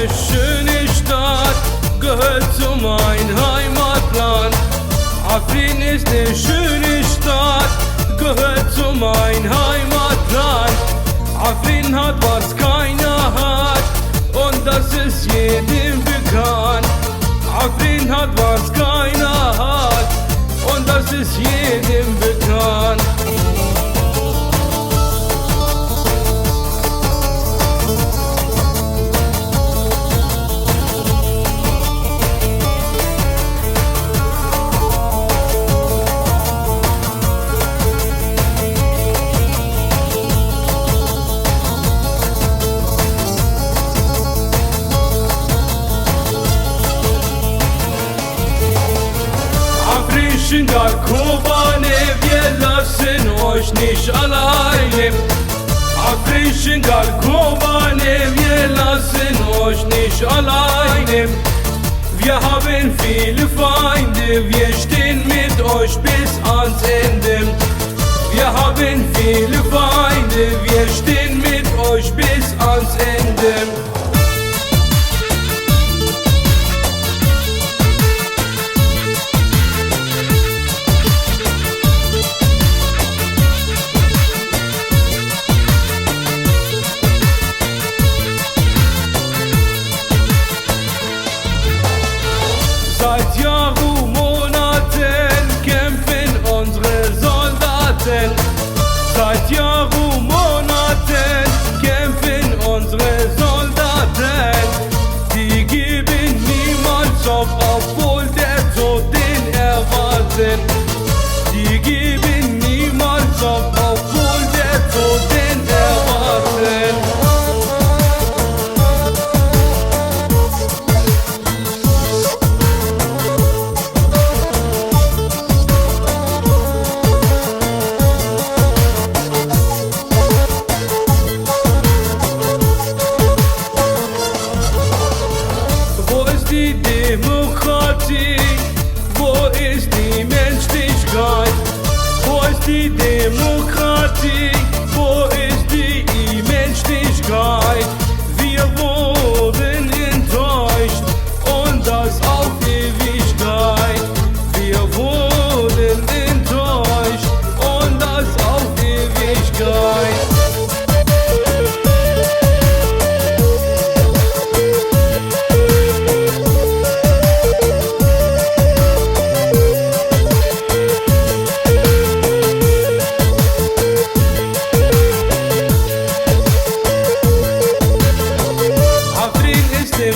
eine schöne Stadt, gehört zu meinem Heimatland. Afrin ist eine schöne Stadt, gehört zu meinem Heimatland. Afrin hat, was keiner hat, und das ist jedem bekannt. Afrin hat, was keiner hat, und das ist jedem bekannt. Kobane, wir lassen euch nicht alleine. Afrischen Kobane, wir lassen euch nicht alleine. Wir haben viele Feinde, wir stehen mit euch bis ans Ende. Wir haben viele Feinde, wir stehen mit euch bis ans Ende. Seit Jahren, Monaten kämpfen unsere Soldaten. Seit Jahren, Monaten kämpfen unsere Soldaten. Die geben niemals auf, obwohl der Tod den erwarten. Die geben niemals auf, obwohl der Tod den erwarten. Die Demokratie, wo ist die Menschlichkeit? Wo ist die Demokratie, wo ist die Menschlichkeit? Wir wurden enttäuscht und das auf Ewigkeit. Wir wurden enttäuscht und das auf Ewigkeit. Afrin ist der